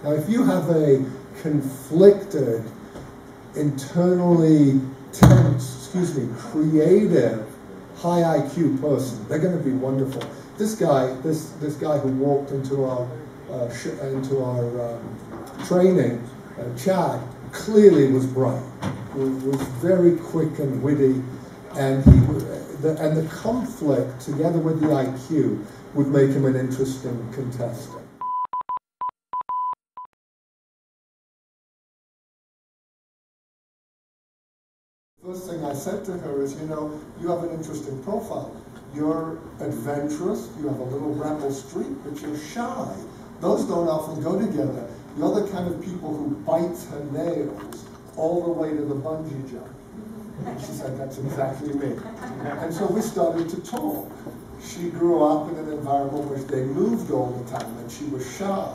Now, if you have a conflicted, internally tense, creative, high IQ person, they're going to be wonderful. This guy who walked into our training, Chad, clearly was bright, was very quick and witty, and the conflict together with the IQ would make him an interesting contestant. First thing I said to her is, you have an interesting profile. You're adventurous, you have a little rebel streak, but you're shy. Those don't often go together. You're the kind of people who bites her nails all the way to the bungee jump. And she said, that's exactly me. And so we started to talk. She grew up in an environment where they moved all the time, and she was shy.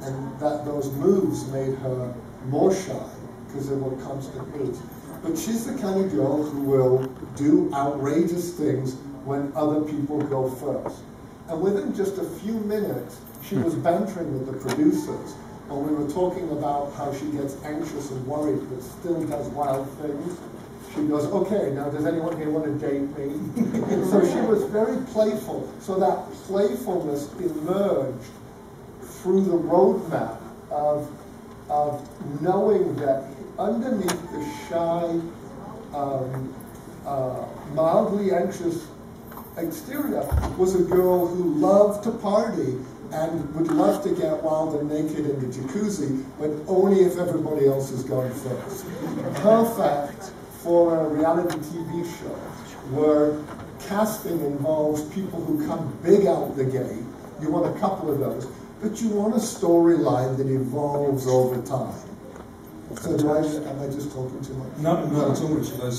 And those moves made her more shy, because there were constant moves. But she's the kind of girl who will do outrageous things when other people go first. And within just a few minutes, she was bantering with the producers, and we were talking about how she gets anxious and worried, but still does wild things. She goes, okay, now does anyone here want to date me? So she was very playful. So that playfulness emerged through the roadmap of knowing that underneath the shy, mildly anxious exterior was a girl who loved to party and would love to get wild and naked in the jacuzzi, but only if everybody else is going first. Perfect for a reality TV show where casting involves people who come big out the gate. You want a couple of those, but you want a storyline that evolves over time. So am I just talking too much? No, not at all, Richard. We're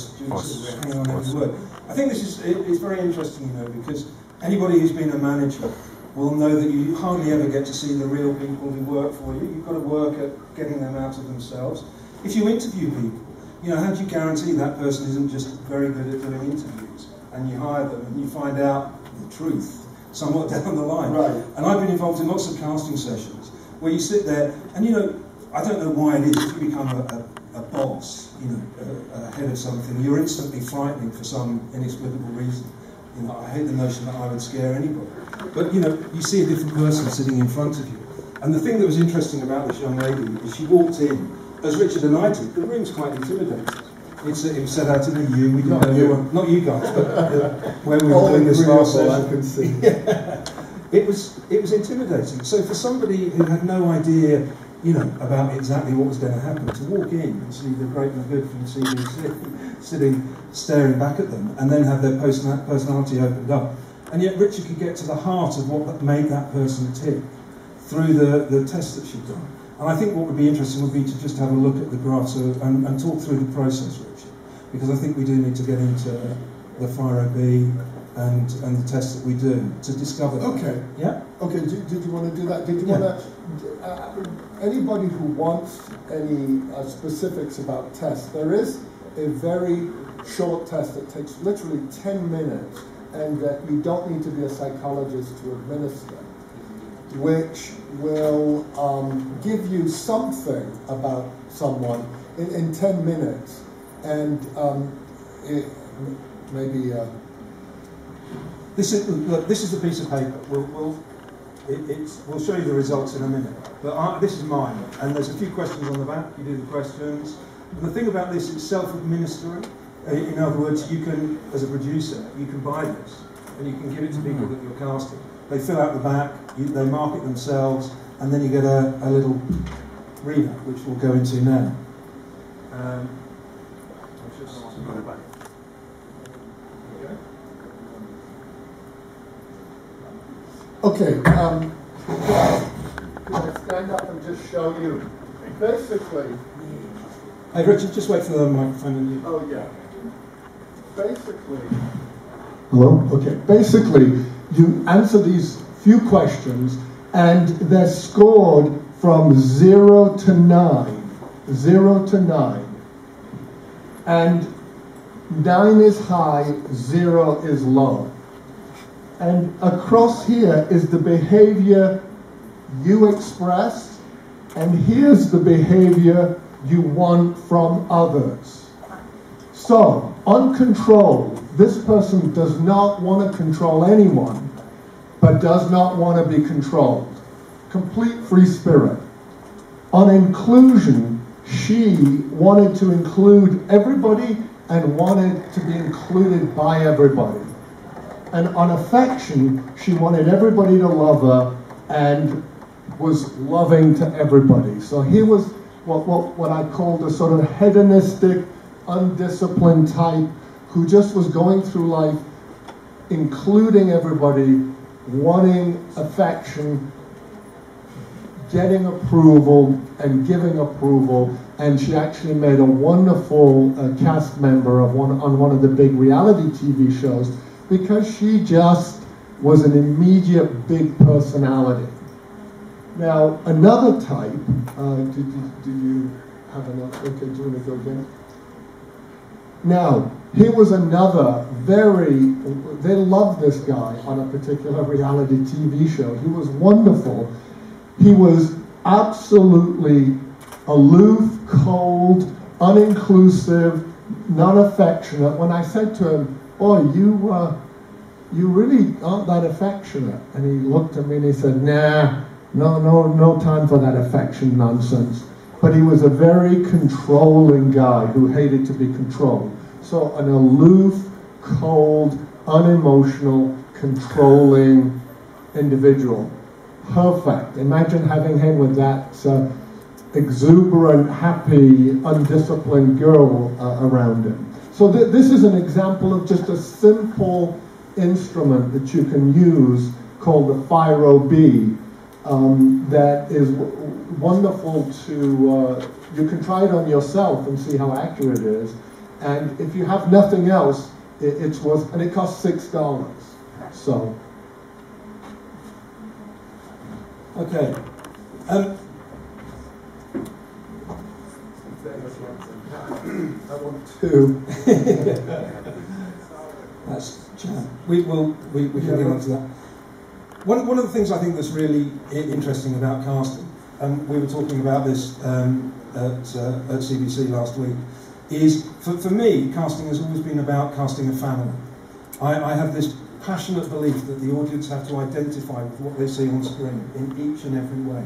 hanging on every word. I think this is very interesting, because anybody who's been a manager will know that you hardly ever get to see the real people who work for you. You've got to work at getting them out of themselves. If you interview people, how do you guarantee that person isn't just very good at doing interviews? And you hire them and you find out the truth somewhat down the line. Right. And I've been involved in lots of casting sessions where you sit there and, I don't know why it is, if you become a boss, a head of something, you're instantly frightening for some inexplicable reason. I hate the notion that I would scare anybody. But, you see a different person sitting in front of you. And the thing that was interesting about this young lady is she walked in, as Richard and I did, the room's quite intimidating. It was set out in a U, we didn't know you were, not you guys, but when we were doing this last session. I can see. Yeah. It was intimidating. So for somebody who had no idea, about exactly what was going to happen, to walk in and see the great and the good from CBC sitting, staring back at them, and then have their personality opened up. And yet Richard could get to the heart of what made that person tick through the tests that she'd done. And I think what would be interesting would be to just have a look at the graphs and talk through the process, Richard, because I think we do need to get into the FIRO-B and the tests that we do to discover that. Okay. Yeah? Okay, did you want to do that? Did you want to... anybody who wants any specifics about tests, there is a very short test that takes literally 10 minutes and that you don't need to be a psychologist to administer, which will give you something about someone in 10 minutes, and This is a piece of paper. We'll show you the results in a minute. But this is mine, and there's a few questions on the back. You do the questions. And the thing about this, it's self-administering. In other words, you can, as a producer, you can buy this, and you can give it to people that you're casting. They fill out the back, they mark it themselves, and then you get a little readout, which we'll go into now. Okay, can I stand up and just show you? Basically... Hey Richard, just wait for the microphone and you... Oh yeah. Basically... Hello? Okay. Basically, you answer these few questions and they're scored from 0 to 9. 0 to 9. And 9 is high, 0 is low. And across here is the behavior you expressed And here's the behavior you want from others. So, uncontrolled, this person does not want to control anyone, but does not want to be controlled. Complete free spirit. On inclusion, she wanted to include everybody and wanted to be included by everybody. And on affection, she wanted everybody to love her and was loving to everybody. So he was what I called a sort of hedonistic, undisciplined type who just was going through life including everybody, wanting affection, getting approval and giving approval. And she actually made a wonderful cast member of on one of the big reality TV shows because she just was an immediate big personality. Now, another type, did you have enough? Okay, do you want to go again? Now, here was another they loved this guy on a particular reality TV show. He was wonderful. He was absolutely aloof, cold, uninclusive, non-affectionate. When I said to him, "Boy, you really aren't that affectionate," and he looked at me and he said, "Nah, no time for that affection nonsense." But he was a very controlling guy who hated to be controlled. So an aloof, cold, unemotional, controlling individual. Perfect. Imagine having him with that exuberant, happy, undisciplined girl around him. So this is an example of just a simple instrument that you can use called the Phiro B that is wonderful to, you can try it on yourself and see how accurate it is. And if you have nothing else, it's worth, and it costs $6. So. Okay. I want two. That's chat. We can get on to that. One of the things I think that's really interesting about casting, and we were talking about this at CBC last week, is for me, casting has always been about casting a family. I have this passionate belief that the audience have to identify with what they see on screen in each and every way.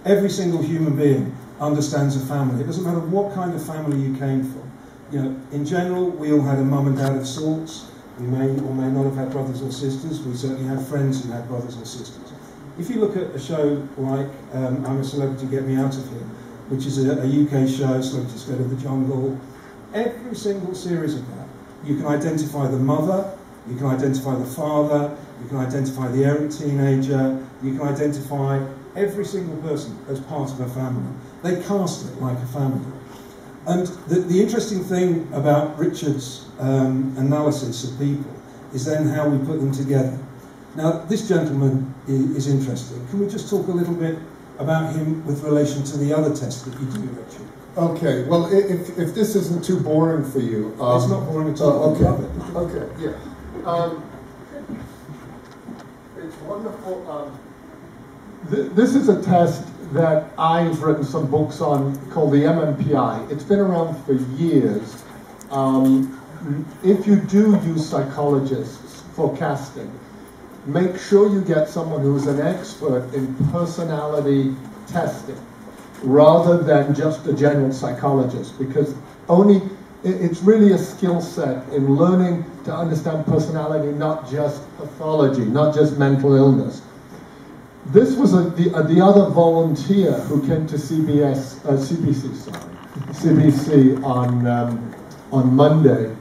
Every single human being understands a family. It doesn't matter what kind of family you came from. You know, in general, we all had a mum and dad of sorts. We may or may not have had brothers or sisters. We certainly had friends who had brothers or sisters. If you look at a show like I'm a Celebrity, Get Me Out of Here, which is a UK show, Celebrities Go to the Jungle, every single series of that, you can identify the mother, you can identify the father, you can identify the errant teenager, you can identify every single person as part of a family. They cast it like a family. And the interesting thing about Richard's analysis of people is then how we put them together. Now, this gentleman is interesting. Can we just talk a little bit about him with relation to the other test that you do, Richard? Okay, well, if this isn't too boring for you... it's not boring at all. Okay, I love it. Okay, yeah. It's wonderful. This is a test that I've written some books on called the MMPI. It's been around for years. If you do use psychologists for casting, make sure you get someone who is an expert in personality testing rather than just a general psychologist, because it's really a skill set in learning to understand personality, not just pathology, not just mental illness. This was the other volunteer who came to CBC on Monday,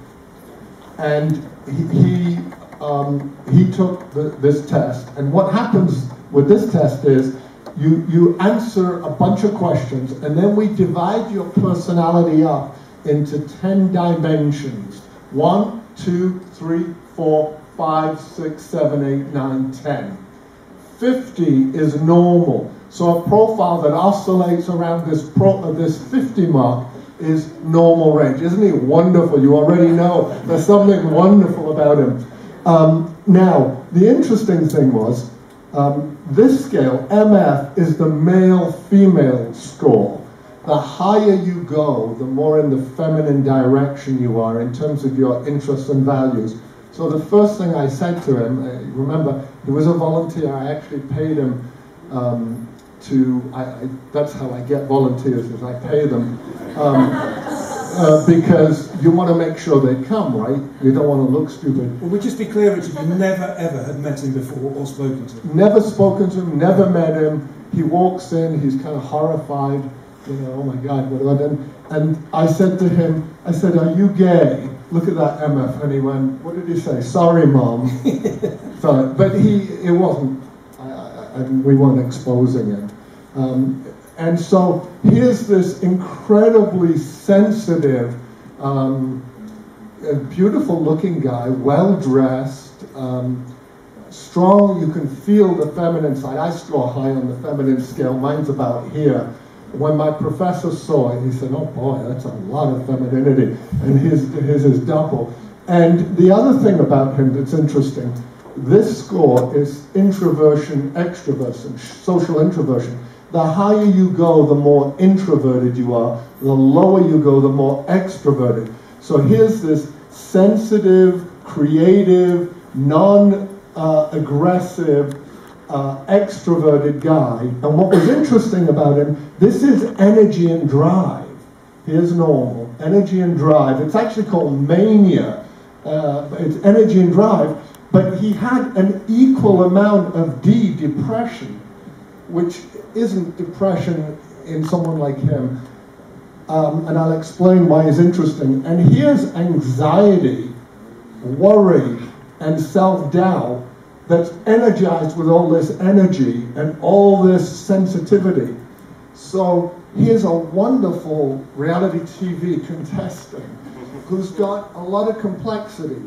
and he took this test. And what happens with this test is you answer a bunch of questions, and then we divide your personality up into 10 dimensions. 1, 2, 3, 4, 5, 6, 7, 8, 9, 10. 50 is normal. So a profile that oscillates around this 50 mark is normal range. Isn't he wonderful? You already know there's something wonderful about him. Now, the interesting thing was, This scale, MF, is the male-female score. The higher you go, the more in the feminine direction you are in terms of your interests and values. So the first thing I said to him, remember, he was a volunteer. I actually paid him that's how I get volunteers, is I pay them. Because you want to make sure they come, right? You don't want to look stupid. Well, we'd just be clear, Richard, you never ever had met him before or spoken to him. Never spoken to him, never met him. He walks in, he's kind of horrified. You know, oh my God, what have I done? And I said to him, I said, are you gay? Look at that MF. And he went, what did he say? Sorry, Mom. So, but it wasn't, we weren't exposing him. And so here's this incredibly sensitive, beautiful looking guy, well-dressed, strong. You can feel the feminine side. I score high on the feminine scale. Mine's about here. When my professor saw it, he said, oh boy, that's a lot of femininity. And his is double. And the other thing about him that's interesting, this score is introversion extroversion, social introversion. The higher you go, the more introverted you are. The lower you go, the more extroverted. So here's this sensitive, creative, non-aggressive, extroverted guy. And what was interesting about him, this is energy and drive. Here's normal. Energy and drive. It's actually called mania. It's energy and drive. But he had an equal amount of depression, which isn't depression in someone like him. And I'll explain why it's interesting. And here's anxiety, worry, and self-doubt that's energized with all this energy and all this sensitivity. So here's a wonderful reality TV contestant who's got a lot of complexity.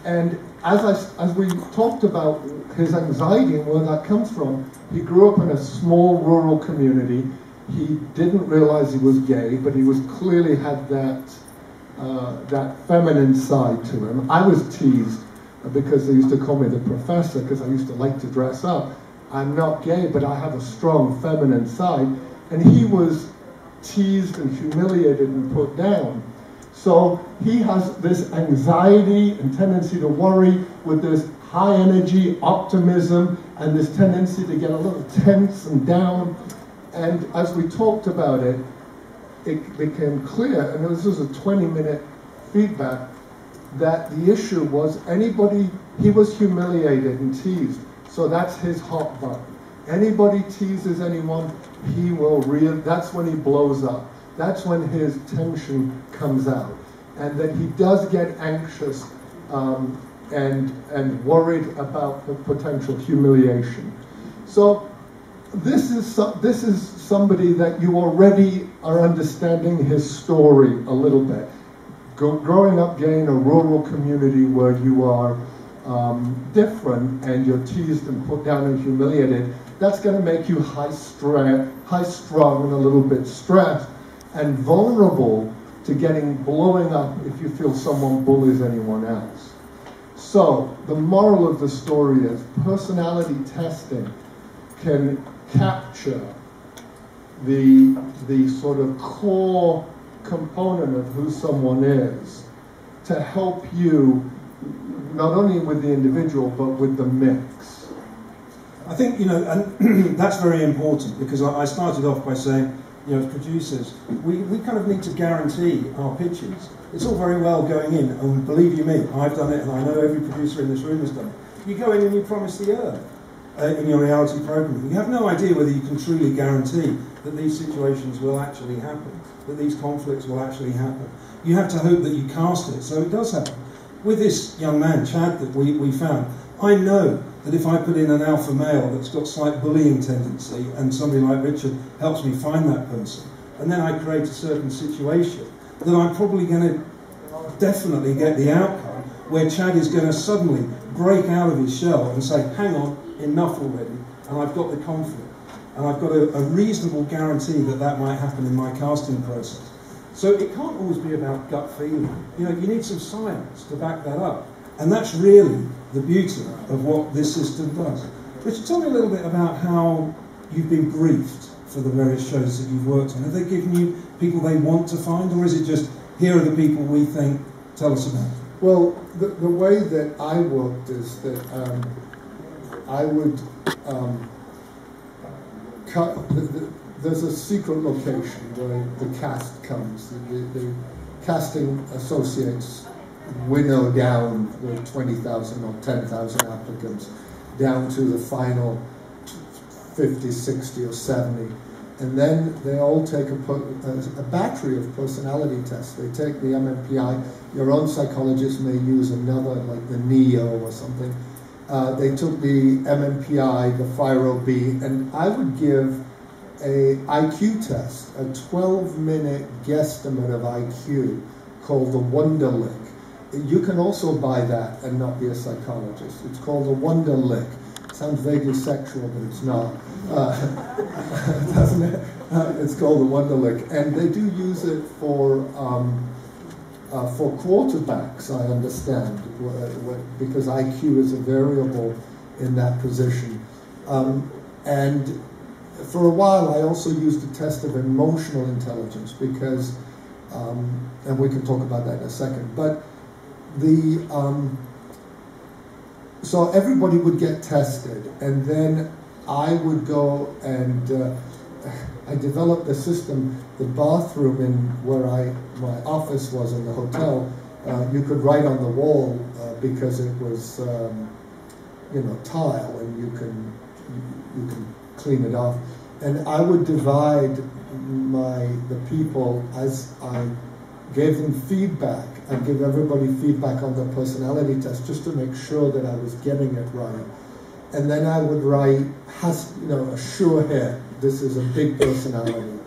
And as we talked about his anxiety and where that comes from, he grew up in a small rural community. He didn't realize he was gay, but he was clearly had that feminine side to him. I was teased because they used to call me the professor because I used to like to dress up. I'm not gay, but I have a strong feminine side. And he was teased and humiliated and put down. So he has this anxiety and tendency to worry with this high energy, optimism, and this tendency to get a little tense and down. And as we talked about it, it became clear, and this was a 20-minute feedback, that the issue was he was humiliated and teased. So that's his hot button. Anybody teases anyone, that's when he blows up. That's when his tension comes out. And that he does get anxious and worried about the potential humiliation. So this is somebody that you already are understanding his story a little bit. Growing up gay in a rural community where you are different and you're teased and put down and humiliated, that's going to make you high-strung and a little bit stressed and vulnerable to blowing up if you feel someone bullies anyone else. So the moral of the story is personality testing can capture the sort of core component of who someone is to help you not only with the individual but with the mix. I think, and that's very important because I started off by saying, as producers, we kind of need to guarantee our pitches. It's all very well going in, and believe you me, I've done it, and I know every producer in this room has done it. You go in and you promise the earth in your reality programming. You have no idea whether you can truly guarantee that these situations will actually happen, that these conflicts will actually happen. You have to hope that you cast it so it does happen. With this young man, Chad, that we found, I know that if I put in an alpha male that's got slight bullying tendency and somebody like Richard helps me find that person, and then I create a certain situation, then I'm probably going to definitely get the outcome where Chad is going to suddenly break out of his shell and say, hang on, enough already, and I've got the conflict. And I've got a reasonable guarantee that might happen in my casting process. So it can't always be about gut feeling. You need some science to back that up. And that's really the beauty of what this system does. Richard, tell me a little bit about how you've been briefed for the various shows that you've worked on. Have they given you people they want to find, or is it just, here are the people we think, tell us about? Well, the way that I worked is that I would there's a secret location where the cast comes. The casting associates winnow down the 20,000 or 10,000 applicants down to the final 50, 60 or 70. And then they all take a battery of personality tests. They take the MMPI. Your own psychologist may use another, like the NEO or something. They took the MMPI, the FIRO-B, and I would give a IQ test, a 12-minute guesstimate of IQ called the Wonderlick. You can also buy that and not be a psychologist. It's called the Wonderlick. Sounds vaguely sexual, but it's not. Doesn't it? It's called the Wonderlick, and they do use it for quarterbacks, I understand, because IQ is a variable in that position. And for a while, I also used a test of emotional intelligence because, and we can talk about that in a second, but so everybody would get tested, and then I would go and I developed the system. The bathroom in where my office was in the hotel, you could write on the wall because it was tile, and you can clean it off. And I would divide the people as I gave them feedback. I'd give everybody feedback on the personality test just to make sure that I was getting it right. And then I would write, a sure hit. This is a big personality.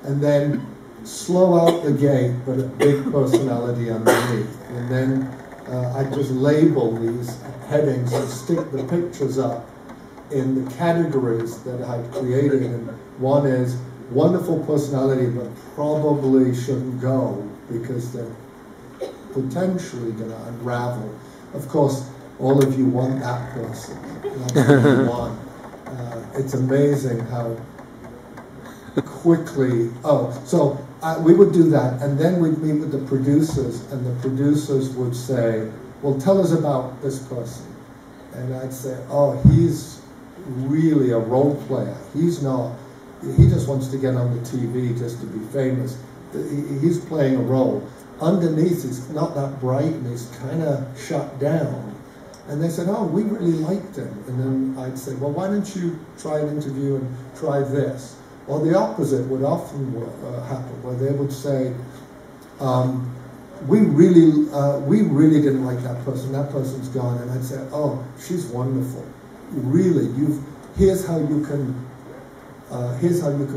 And then slow out the gate, but a big personality underneath. And then I'd just label these headings and stick the pictures up in the categories that I'd created. And one is wonderful personality, but probably shouldn't go because they're potentially going to unravel. Of course, all of you want that person. That's what you want. It's amazing how quickly. We would do that, and then we'd meet with the producers, and the producers would say, well, tell us about this person. And I'd say, oh, he's really a role player. He's not, he just wants to get on the TV just to be famous. He's playing a role. Underneath, he's not that bright, and he's kind of shut down. And they said, oh, we really liked him. And then I'd say, well, why don't you try an interview and try this? Or the opposite would often happen, where they would say, we really didn't like that person. That person's gone. And I'd say, oh, she's wonderful. Really, here's how you can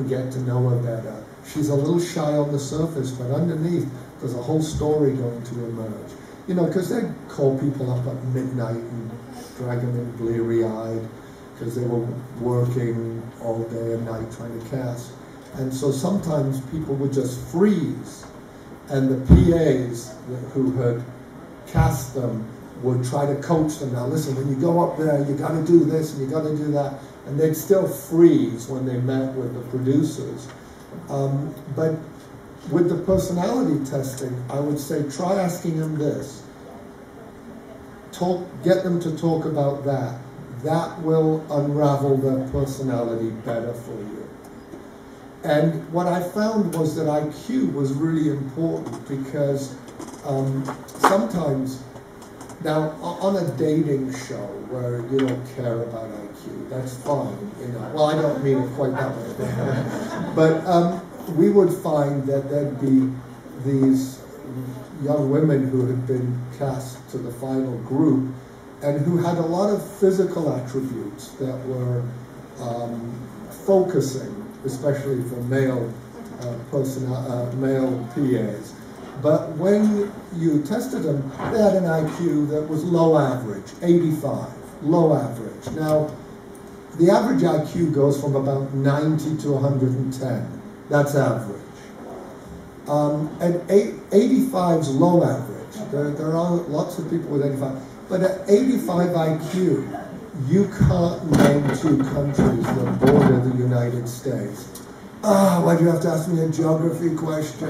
get to know her better. She's a little shy on the surface, but underneath, there's a whole story going to emerge. Because they'd call people up at midnight and drag them in bleary-eyed because they were working all day and night trying to cast. And so sometimes people would just freeze, and the PAs who had cast them would try to coach them. Now listen, when you go up there, you got to do this and you got to do that. And they'd still freeze when they met with the producers. But with the personality testing, I would say try asking them this. Get them to talk about that. That will unravel their personality better for you. And what I found was that IQ was really important because sometimes, now on a dating show where you don't care about IQ, that's fine. Well, I don't mean it quite that way. But we would find that there'd be these young women who had been cast to the final group and who had a lot of physical attributes that were focusing, especially for male PAs. But when you tested them, they had an IQ that was low average, 85, low average. Now, the average IQ goes from about 90 to 110. That's average. And 85's low average. There are lots of people with 85. But at 85 IQ, you can't name 2 countries that border the United States. Why do you have to ask me a geography question?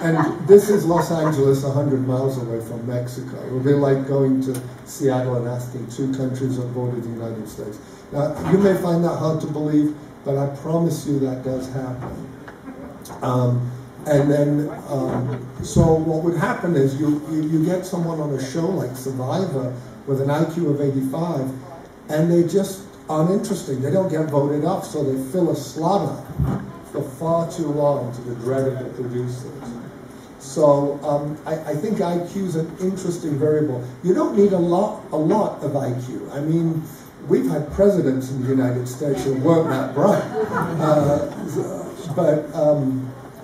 And this is Los Angeles, 100 miles away from Mexico. It would be like going to Seattle and asking 2 countries that border the United States. Now, you may find that hard to believe, but I promise you that does happen. So what would happen is you get someone on a show like Survivor with an IQ of 85, and they just aren't interesting. They don't get voted off, so they fill a slot up for far too long to the dread of the producers. So I think IQ is an interesting variable. You don't need a lot of IQ. I mean, we've had presidents in the United States who weren't that bright,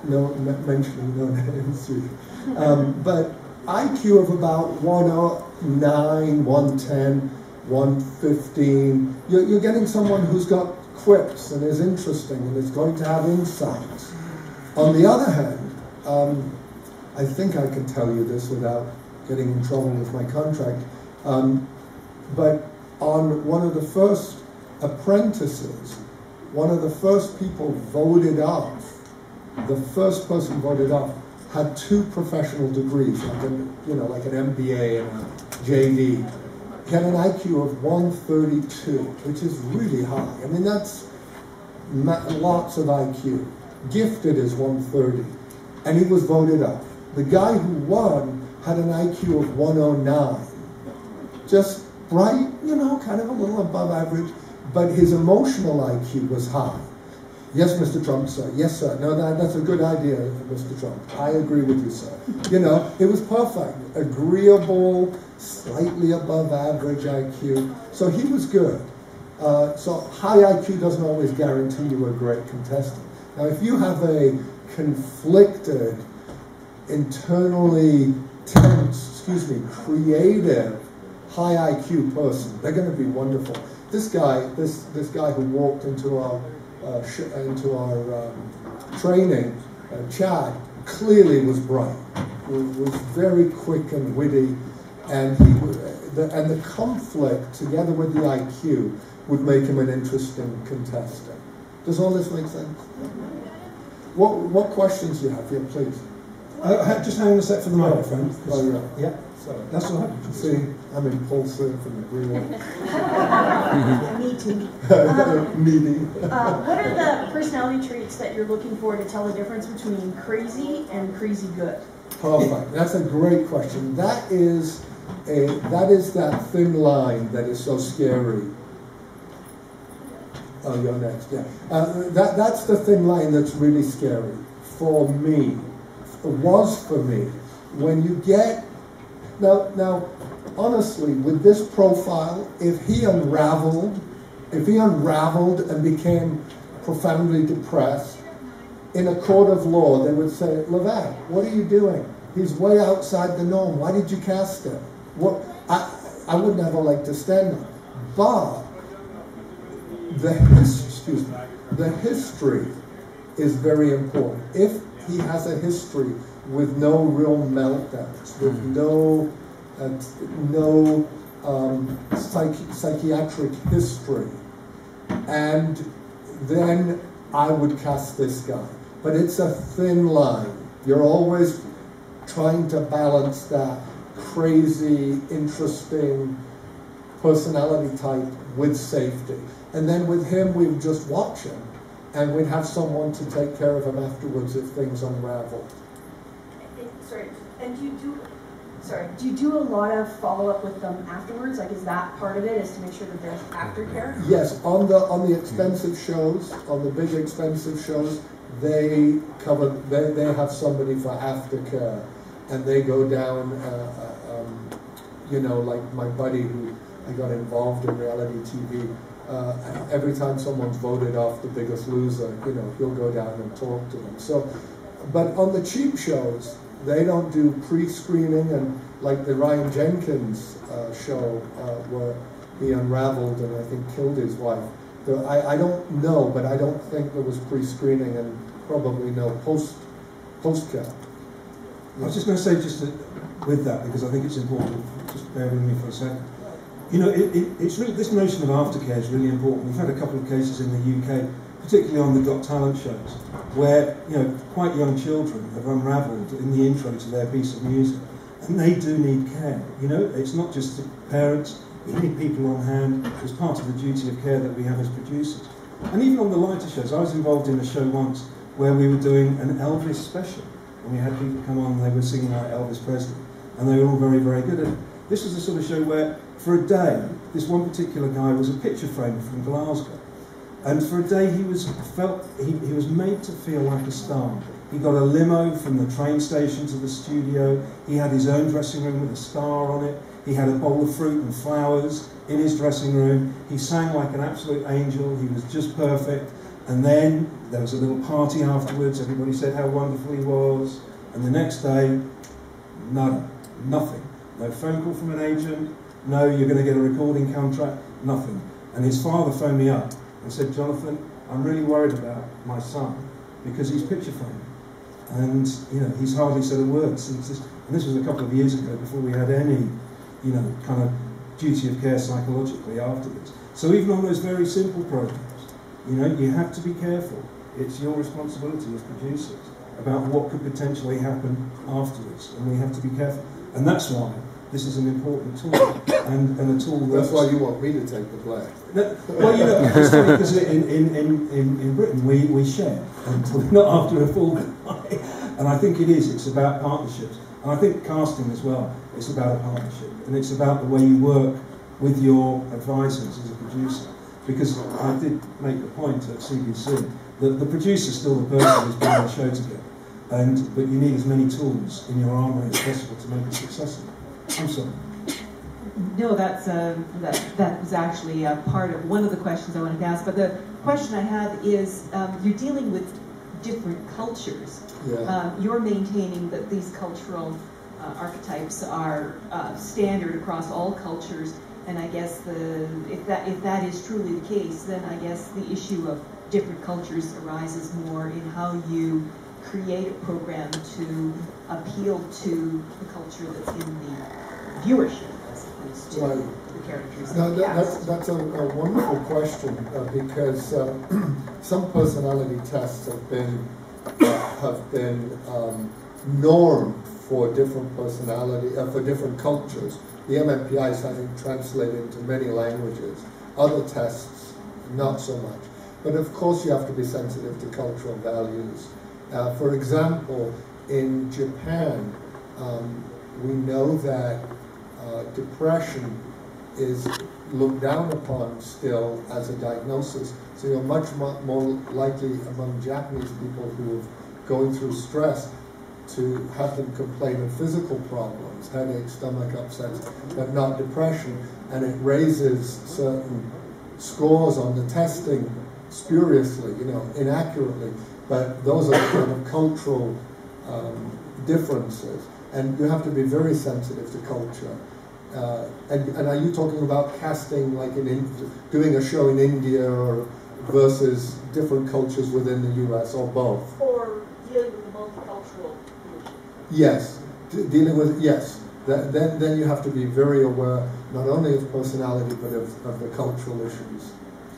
no mentioning no names. But IQ of about 109, 110, 115. You're getting someone who's got quips and is interesting and is going to have insights. On the other hand, I think I can tell you this without getting in trouble with my contract, but on one of the first apprentices, one of the first people voted off, the first person voted off, had 2 professional degrees, like an MBA and a JD. He had an IQ of 132, which is really high. I mean, that's lots of IQ. Gifted is 130, and he was voted off. The guy who won had an IQ of 109, just bright, kind of a little above average, but his emotional IQ was high. Yes, Mr. Trump, sir. Yes, sir. No, that's a good idea, Mr. Trump. I agree with you, sir. It was perfect. Agreeable, slightly above average IQ. So he was good. So high IQ doesn't always guarantee you a great contestant. Now, if you have a conflicted, internally tense, creative, high IQ person, they're going to be wonderful. This guy who walked into our training, Chad, clearly was bright, was very quick and witty, and the conflict together with the IQ would make him an interesting contestant. Does all this make sense? What questions do you have here, please? Just hang on a sec for the microphone. Oh, yeah. Yeah. Sorry. That's all right. See, I'm impulsive and agreeable. Me too. Needy. What are the personality traits that you're looking for to tell the difference between crazy and crazy good? Perfect. That's a great question. That is that thin line that is so scary. Oh, you're next. Yeah. That's the thin line that's really scary for me. It was for me. When you get now, honestly, with this profile, if he unraveled and became profoundly depressed, in a court of law, they would say, Levant, what are you doing? He's way outside the norm. Why did you cast him? I would never like to stand up. But the history is very important. If he has a history with no real meltdowns, with no psychiatric history, and then I would cast this guy. But it's a thin line. You're always trying to balance that crazy, interesting personality type with safety. And then with him, we'd just watch him, and we'd have someone to take care of him afterwards if things unravel. Sorry, and do you do a lot of follow-up with them afterwards? Like, is that part of it, is to make sure that there's aftercare? Yes, on the expensive shows, on the big expensive shows, they have somebody for aftercare, and they go down, like my buddy who I got involved in reality TV. Every time someone's voted off The Biggest Loser, he'll go down and talk to them. So, but on the cheap shows, they don't do pre-screening, and like the Ryan Jenkins show where he unraveled and I think killed his wife. I don't know, but I don't think there was pre-screening and probably no post-care. I was just going to say with that, because I think it's important to just bear with me for a second. You know, it's really, this notion of aftercare is really important. We've had a couple of cases in the UK, particularly on the Got Talent shows, where, you know, quite young children have unravelled in the intro to their piece of music, and they do need care. You know, it's not just the parents, we need people on hand as part of the duty of care that we have as producers. And even on the lighter shows, I was involved in a show once where we were doing an Elvis special, and we had people come on and they were singing like Elvis Presley, and they were all very, very good at it. This was the sort of show where, for a day, this one particular guy was a picture framer from Glasgow, and for a day he was made to feel like a star. He got a limo from the train station to the studio, he had his own dressing room with a star on it, he had a bowl of fruit and flowers in his dressing room, he sang like an absolute angel, he was just perfect, and then there was a little party afterwards, everybody said how wonderful he was, and the next day, nothing. No phone call from an agent, no, you're going to get a recording contract, nothing. And his father phoned me up and said, Jonathan, I'm really worried about my son because he's picture framing. And, you know, he's hardly said a word since this. And this was a couple of years ago before we had any, you know, kind of duty of care psychologically after this. So even on those very simple programs, you know, you have to be careful. It's your responsibility as producers about what could potentially happen afterwards. And we have to be careful. And that's why this is an important tool, and a tool that's why you want me to take the blame. Well, you know, it's funny because in Britain we share, and we're not after a full guy. And I think it's about partnerships. And I think casting as well, it's about a partnership. And it's about the way you work with your advisors as a producer. Because I did make the point at CBC that the producer's still the person who's putting the show together. But you need as many tools in your armoury as possible to make it successful. I'm sorry. No, that was actually part of one of the questions I wanted to ask. But the question I have is, you're dealing with different cultures. Yeah. You're maintaining that these cultural archetypes are standard across all cultures. And I guess if that is truly the case, then I guess the issue of different cultures arises more in how you create a program to appeal to the culture that's in the viewership as opposed to the characters. No, that's a wonderful question because some personality tests have been normed for different personality for different cultures. The MMPI is, I think, translated into many languages. Other tests, not so much. But of course, you have to be sensitive to cultural values. For example, in Japan, we know that depression is looked down upon still as a diagnosis. So you're much more likely among Japanese people who are going through stress to have them complain of physical problems, headaches, stomach upsets, but not depression. And it raises certain scores on the testing spuriously, you know, inaccurately. But those are kind of cultural differences. And you have to be very sensitive to culture. And are you talking about casting, like doing a show in India or versus different cultures within the US, or both? Or dealing with the multicultural issue? Yes, dealing with, yes. Then you have to be very aware not only of personality but of the cultural issues.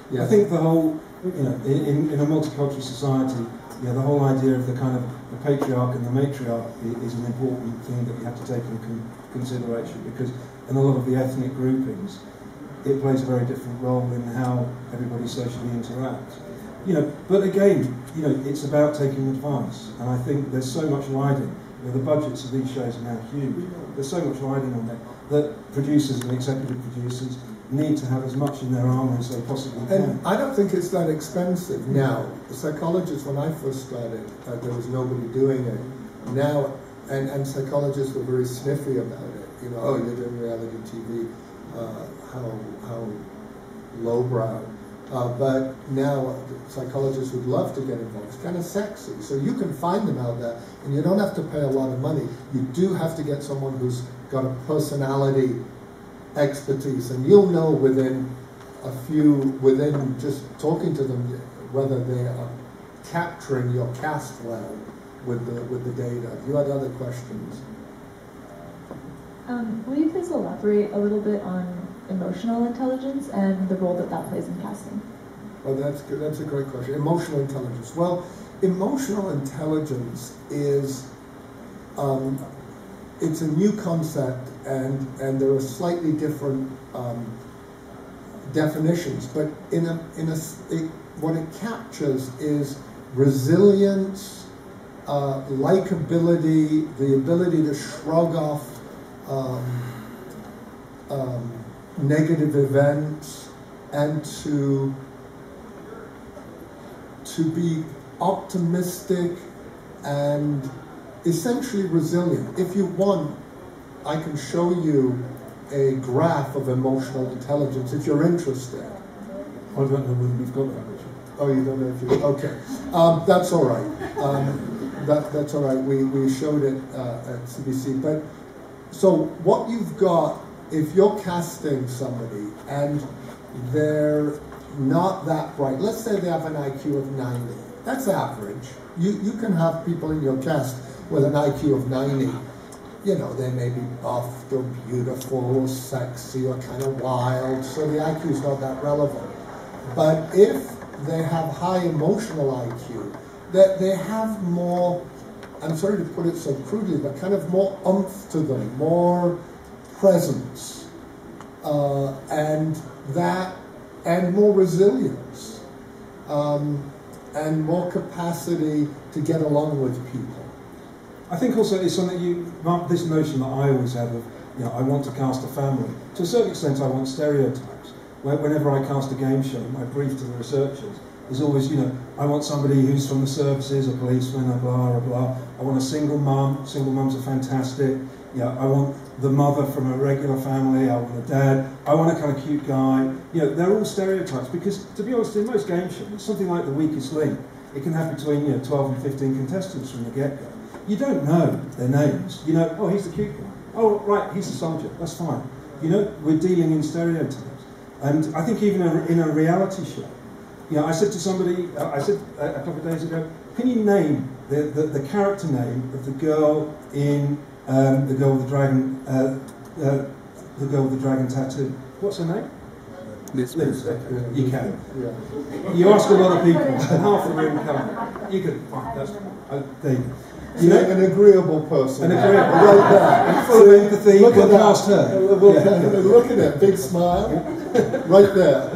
Yes. I think the whole, you know, in a multicultural society, yeah, the whole idea of the kind of the patriarch and the matriarch is an important thing that you have to take into consideration, because in a lot of the ethnic groupings, it plays a very different role in how everybody socially interacts. You know, but again, you know, it's about taking advice, and I think there's so much riding. You know, the budgets of these shows are now huge. There's so much riding on there that producers and executive producers need to have as much in their armour as they possibly can. And I don't think it's that expensive now. The psychologists, when I first started, there was nobody doing it. Now, and psychologists were very sniffy about it. You know, oh, you're doing reality TV, how lowbrow. But now psychologists would love to get involved. It's kind of sexy. So you can find them out there, and you don't have to pay a lot of money. You do have to get someone who's got a personality expertise, and you'll know within just talking to them whether they are capturing your cast well with the data. You had other questions? Will you please elaborate a little bit on emotional intelligence and the role that that plays in casting? Oh, that's good. That's a great question. Emotional intelligence. Well, emotional intelligence is it's a new concept, and there are slightly different definitions. But what it captures is resilience, likability, the ability to shrug off negative events, and to be optimistic and essentially resilient. If you want, I can show you a graph of emotional intelligence if you're interested. I don't know whether we've got that. Oh, you don't know if you... Okay. That's all right. That's all right. We showed it at CBC. But so what you've got, if you're casting somebody and they're not that bright, let's say they have an IQ of 90. That's average. You can have people in your cast with an IQ of 90. You know, they may be buff, they're beautiful, or sexy, or kind of wild, so the IQ is not that relevant. But if they have high emotional IQ, that they have more, I'm sorry to put it so crudely, but kind of more oomph to them, more presence, and more resilience, and more capacity to get along with people. I think also it's something this notion that I always have of, you know, I want to cast a family. To a certain extent, I want stereotypes. Whenever I cast a game show, my brief to the researchers is always, you know, I want somebody who's from the services, a policeman, a blah, blah, blah. I want a single mum. Single mums are fantastic. Yeah, I want the mother from a regular family. I want a dad. I want a kind of cute guy. You know, they're all stereotypes because, to be honest, in most game shows, it's something like The Weakest Link. It can have between 12 and 15 contestants from the get-go. You don't know their names. You know, oh, he's the cute guy. Oh, right, he's a soldier. That's fine. You know, we're dealing in stereotypes. And I think even in a reality show, I said to somebody, I said a couple of days ago, can you name the character name of the girl in the girl with the dragon, the girl with the dragon tattoo? What's her name? Liz. You can. Yeah. You ask a lot of people, and half the room can't. You could. That's there you go. You know, an agreeable person. An agreeable, right there. Full of empathy. Look at past her. Look at that big smile, right there.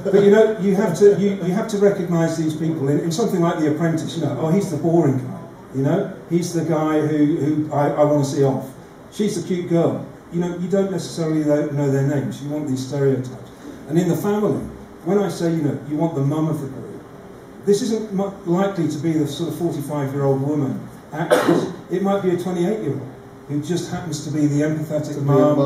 But you have to recognise these people in something like The Apprentice. Oh, he's the boring guy. He's the guy who I want to see off. She's the cute girl. You don't necessarily know their names. You want these stereotypes. And in the family, when I say you want the mum of the group, this isn't likely to be the sort of 45-year-old woman actress. It might be a 28-year-old who just happens to be the empathetic mum,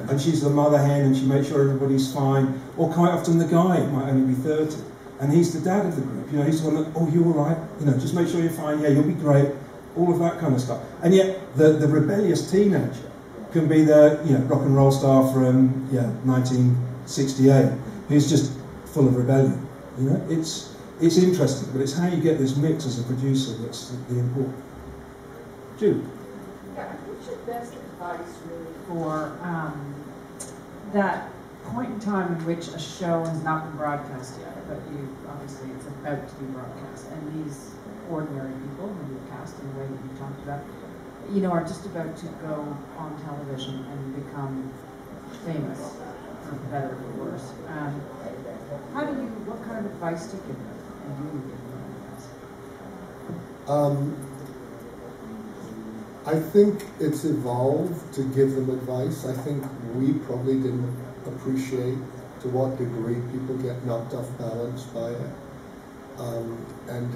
and she's the mother hen, and she makes sure everybody's fine. Or quite often the guy might only be 30, and he's the dad of the group. He's the one that, oh, you're all right. Just make sure you're fine. Yeah, you'll be great. All of that kind of stuff. And yet the rebellious teenager can be the rock and roll star from 1968 who's just full of rebellion. It's interesting, but it's how you get this mix as a producer that's the important. Jude. Yeah, what's your best advice really for that point in time in which a show has not been broadcast yet, but obviously it's about to be broadcast, and these ordinary people who you cast in the way that you talked about, are just about to go on television and become famous, for better or for worse. What kind of advice do you give them? And do you give them advice? I think it's evolved to give them advice. I think we probably didn't appreciate to what degree people get knocked off balance by it. And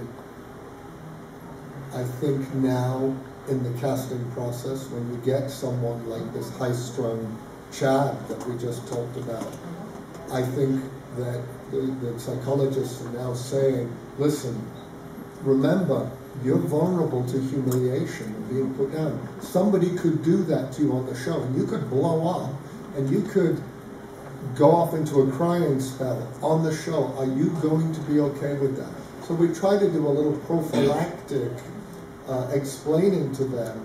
I think now in the casting process, when you get someone like this high-strung Chad that we just talked about, I think that the psychologists are now saying, listen, remember, you're vulnerable to humiliation and being put down. Somebody could do that to you on the show, and you could blow up, and you could go off into a crying spell on the show. Are you going to be okay with that? So we try to do a little prophylactic explaining to them,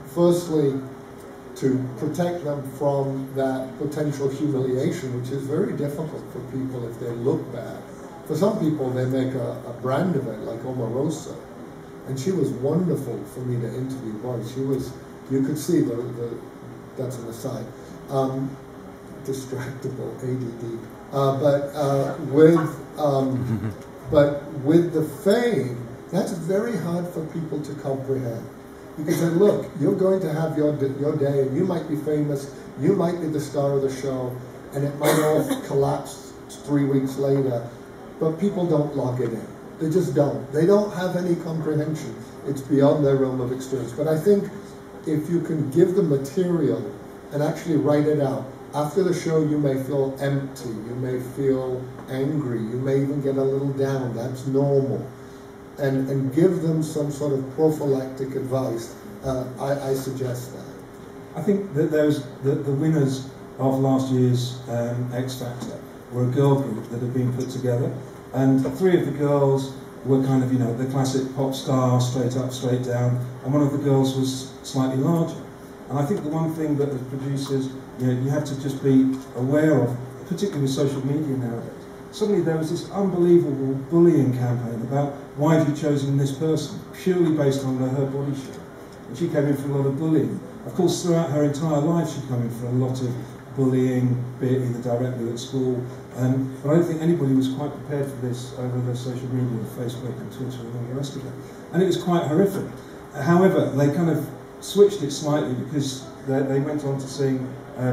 firstly, to protect them from that potential humiliation, which is very difficult for people if they look bad. For some people, they make a brand of it, like Omarosa. And she was wonderful for me to interview. Boy, she was, you could see that's an aside, distractible, ADD. But with the fame, that's very hard for people to comprehend. You can say, look, you're going to have your day, and you might be famous, you might be the star of the show, and it might all collapse 3 weeks later, but people don't log it in. They just don't. They don't have any comprehension. It's beyond their realm of experience. But I think if you can give them material and actually write it out, after the show you may feel empty, you may feel angry, you may even get a little down. That's normal. And give them some sort of prophylactic advice. I suggest that. I think that the winners of last year's X Factor were a girl group that had been put together, and 3 of the girls were kind of, the classic pop star, straight up, straight down, and one of the girls was slightly larger. And I think the one thing that the producers, you have to just be aware of, particularly with social media nowadays. Suddenly there was this unbelievable bullying campaign about why have you chosen this person, purely based on her body shape. And she came in for a lot of bullying. Of course, throughout her entire life she came in for a lot of bullying, be it either directly at school. But I don't think anybody was quite prepared for this over the social media, Facebook and Twitter and all the rest of it. And it was quite horrific. However, they kind of switched it slightly because they went on to sing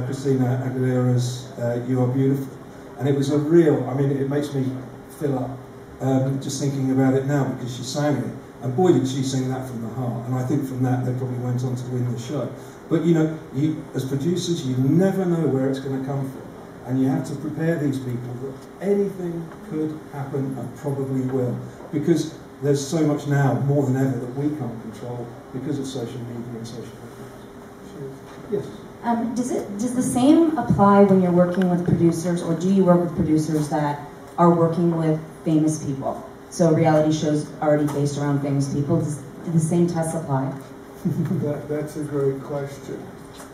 Christina Aguilera's You Are Beautiful. And it was a real, it makes me fill up just thinking about it now, because she sang it. And boy, did she sing that from the heart. And I think from that, they probably went on to win the show. But you as producers, you never know where it's going to come from. And you have to prepare these people that anything could happen and probably will. Because there's so much now, more than ever, that we can't control because of social media and social networks. Yes? Does the same apply when you're working with producers, or do you work with producers that are working with famous people? So reality shows already based around famous people. Do the same tests apply? That's a great question.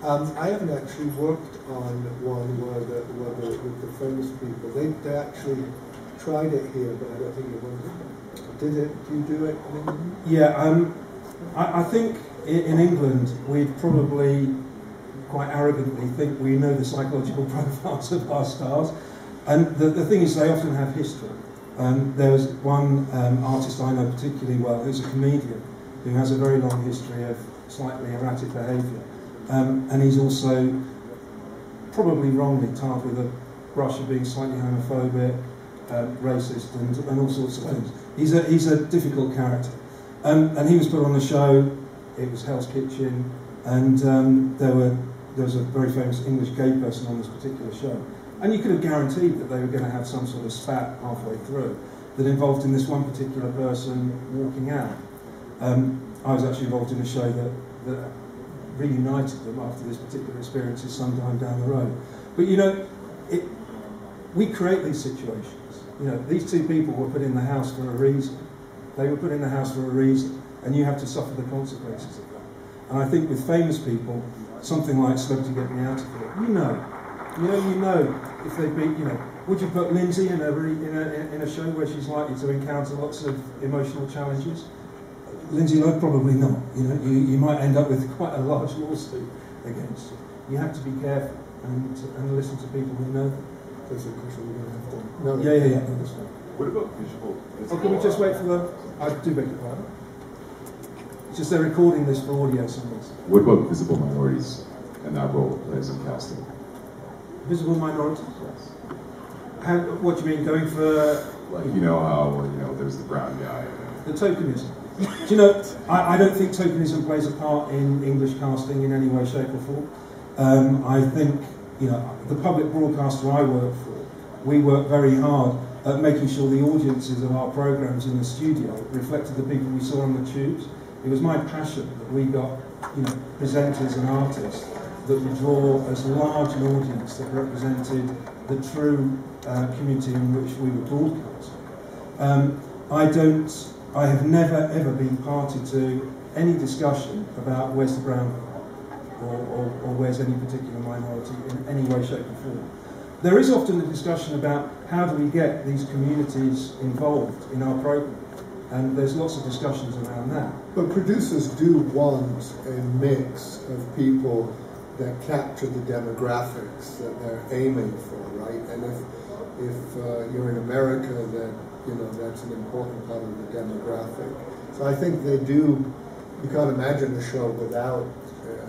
I haven't actually worked on one with the famous people. They actually tried it here, but I don't think it went. Did you do it in England? Yeah, I think in England we'd probably quite arrogantly think we know the psychological profiles of our stars. And the thing is, they often have history. There was one artist I know particularly well, who's a comedian, who has a very long history of slightly erratic behaviour. And he's also probably wrongly tarred with a brush of being slightly homophobic, racist, and all sorts of things. He's a difficult character. And he was put on a show, it was Hell's Kitchen, and there was a very famous English gay person on this particular show. And you could have guaranteed that they were going to have some sort of spat halfway through that involved in this one particular person walking out. I was actually involved in a show that reunited them after this particular experience sometime down the road. But we create these situations. These 2 people were put in the house for a reason. They were put in the house for a reason, and you have to suffer the consequences of that. And I think with famous people, something like Celebrity Get Me Out of Here, you know if they beat, would you put Lindsay in a show where she's likely to encounter lots of emotional challenges? Lindsay Lowe, probably not. You might end up with quite a large lawsuit against you. You have to be careful and listen to people who know them. There's a question we're going to have to... No. Yeah. No, that's fine. What about visual? Can we just wait for them? I do beg your pardon. It's just they're recording this for audio somewhere. What about visible minorities and that role it plays in casting? Visible minorities? Yes. What do you mean, going for... Like, how, there's the brown guy. The tokenism. Do I don't think tokenism plays a part in English casting in any way, shape or form. I think, the public broadcaster I work for, we work very hard at making sure the audiences of our programmes in the studio reflected the people we saw on the tubes. It was my passion that we got, presenters and artists that would draw as large an audience that represented the true community in which we were broadcasting. I have never ever been party to any discussion about where's the brown guy. or wears any particular minority in any way, shape or form. There is often a discussion about how do we get these communities involved in our program, and there's lots of discussions around that. But producers do want a mix of people that capture the demographics that they're aiming for, right? And if you're in America, then that's an important part of the demographic. So I think they do. You can't imagine a show without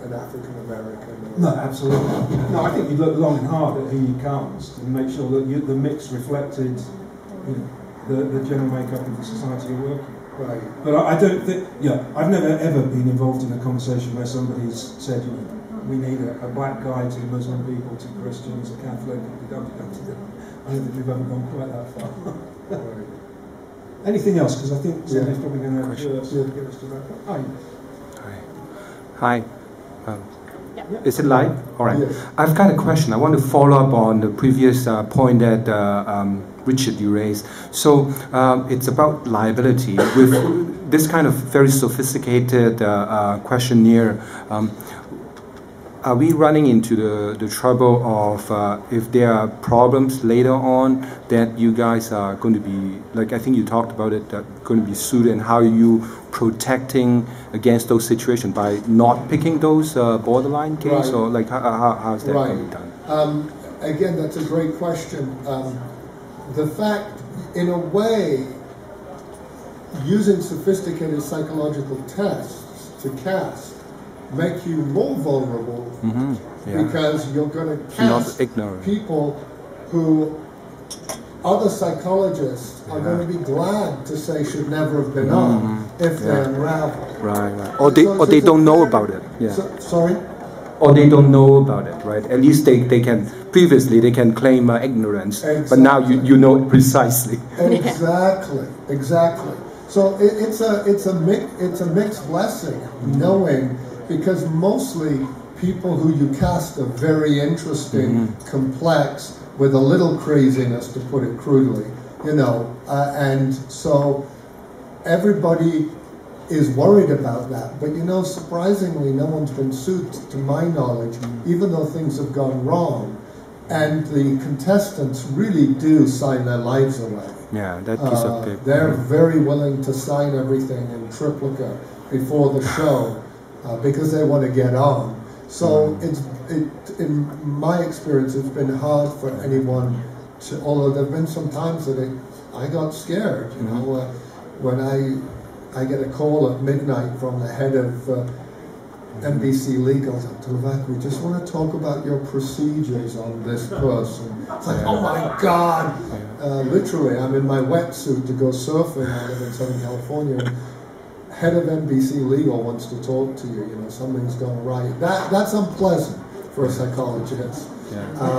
an African American. No, absolutely. No, I think you look long and hard at who you cast and make sure that the mix reflected, the general makeup of the society you're working with. Right. But I don't think, I've never ever been involved in a conversation where somebody's said, we need a black guy to Muslim people, to Christians, a Catholic. I don't think we've ever gone quite that far. Right. Anything else? Because I think somebody's probably going to get us to wrap up. Hi. Is it live? All right. Yes. I've got a question. I want to follow up on the previous point that Richard, you raised. So it's about liability. With this kind of very sophisticated questionnaire, are we running into the trouble of if there are problems later on that you guys are going to be, like I think you talked about it, going to be sued, and how are you protecting against those situations by not picking those borderline cases, or like how's that going to be done? Again, that's a great question. The fact, in a way, using sophisticated psychological tests to cast make you more vulnerable because you're going to cast people who other psychologists are going to be glad to say should never have been on if they unravel. Right. Or they don't know about it. Yeah. Sorry? Or they don't know about it, right? At least they can, previously they can claim ignorance, but now you know it precisely. Exactly. So it's a mixed blessing, knowing, because mostly people who you cast are very interesting, complex, with a little craziness, to put it crudely, and so everybody is worried about that. But surprisingly, no one's been sued, to my knowledge, even though things have gone wrong, and the contestants really do sign their lives away. Yeah, that piece of paper. They're very willing to sign everything in triplicate before the show because they want to get on. So in my experience, it's been hard for anyone to, although there have been some times that I got scared, when I get a call at midnight from the head of NBC Legal, we just want to talk about your procedures on this person. It's like, oh my God! Literally, I'm in my wetsuit to go surfing. I live in Southern California. And head of NBC Legal wants to talk to you. Something's gone right. That's unpleasant for a psychologist.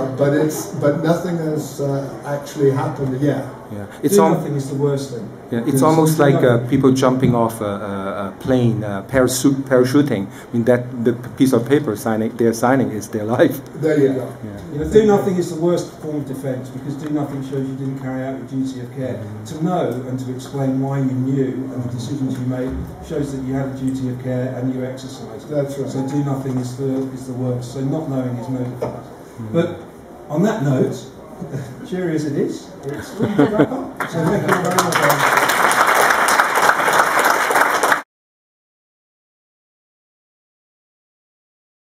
But nothing has actually happened yet. Yeah, nothing is the worst thing. Yeah, it's almost like people jumping off a plane, parachuting. I mean, that the piece of paper they're signing is their life. There you go. Yeah. Do nothing is the worst form of defence, because do nothing shows you didn't carry out your duty of care. To know and to explain why you knew and the decisions you made shows that you had a duty of care and you exercised. That's right. So do nothing is the worst. So not knowing is no defence. But on that note, cheery as it is, it's time to wrap up. So thank you very much.